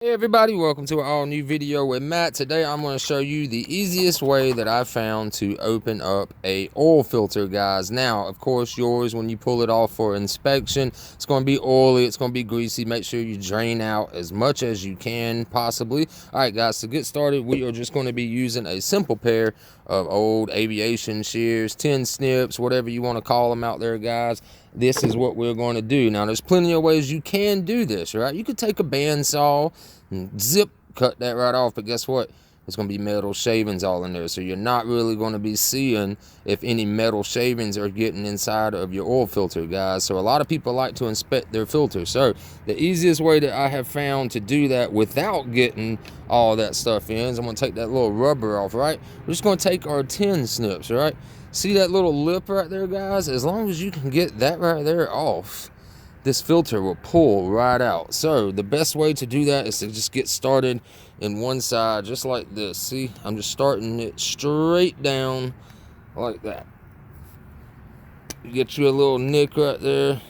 Hey everybody, welcome to an all new video with Matt. Today I'm going to show you the easiest way that I found to open up a oil filter, guys. Now, of course, yours, when you pull it off for inspection, it's going to be oily, it's going to be greasy. Make sure you drain out as much as you can possibly. All right, guys, to get started, we are just going to be using a simple pair of old aviation shears, 10 snips, whatever you want to call them out there, guys. This is what we're going to do. Now, there's plenty of ways you can do this, right? You could take a bandsaw and zip, cut that right off, but guess what? There's going to be metal shavings all in there, so you're not really going to be seeing if any metal shavings are getting inside of your oil filter, guys. So a lot of people like to inspect their filter. So the easiest way that I have found to do that without getting all that stuff in is I'm going to take that little rubber off, right? We're just going to take our 10 snips, right? See that little lip right there, guys? As long as you can get that right there off, this filter will pull right out. So the best way to do that is to just get started in one side, just like this. See, I'm just starting it straight down like that. You get you a little nick right there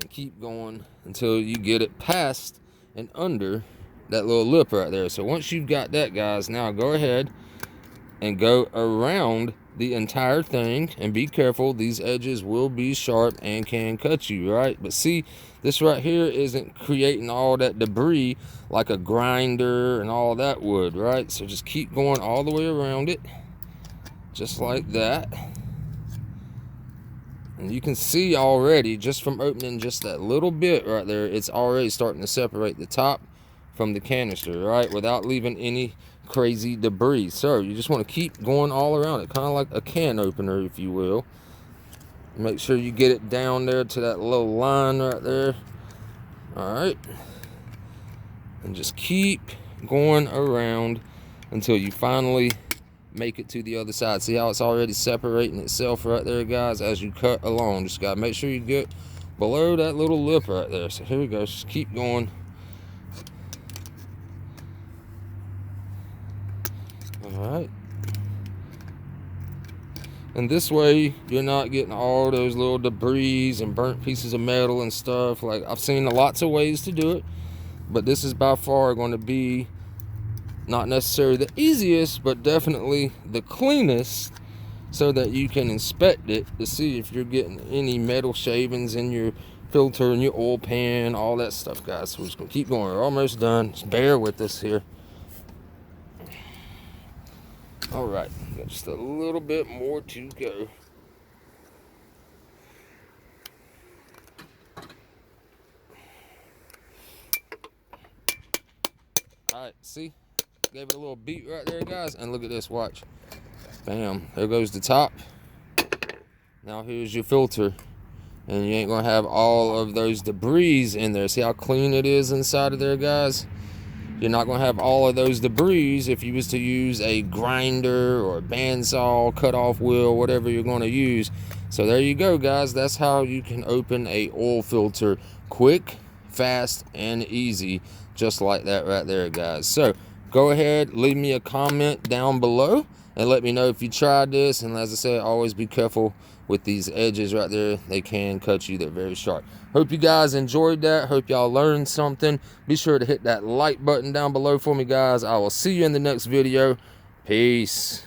and keep going until you get it past and under that little lip right there. So once you've got that, guys, now go ahead and go around the entire thing, and be careful, these edges will be sharp and can cut you, right? But see, this right here isn't creating all that debris like a grinder and all that would, right? So just keep going all the way around it, just like that. And you can see already, just from opening just that little bit right there, it's already starting to separate the top from the canister, right, without leaving any crazy debris. So you just want to keep going all around it, kind of like a can opener, if you will. Make sure you get it down there to that little line right there. All right, and just keep going around until you finally make it to the other side. See how it's already separating itself right there, guys, as you cut along. Just gotta make sure you get below that little lip right there. So here we go, just keep going. Alright, and this way you're not getting all those little debris and burnt pieces of metal and stuff. Like, I've seen lots of ways to do it, but this is by far going to be not necessarily the easiest, but definitely the cleanest, so that you can inspect it to see if you're getting any metal shavings in your filter and your oil pan, all that stuff, guys. So we're just going to keep going. We're almost done. Just bear with us here. All right, got just a little bit more to go. All right, see? Gave it a little beat right there, guys. And look at this, watch. Bam, there goes the top. Now here's your filter. And you ain't gonna have all of those debris in there. See how clean it is inside of there, guys? You're not going to have all of those debris if you was to use a grinder or a bandsaw, cut-off wheel, whatever you're going to use. So there you go, guys. That's how you can open a oil filter quick, fast, and easy, just like that right there, guys. So go ahead, leave me a comment down below and let me know if you tried this. And as I said, always be careful with these edges right there. They can cut you. They're very sharp. Hope you guys enjoyed that. Hope y'all learned something. Be sure to hit that like button down below for me, guys. I will see you in the next video. Peace.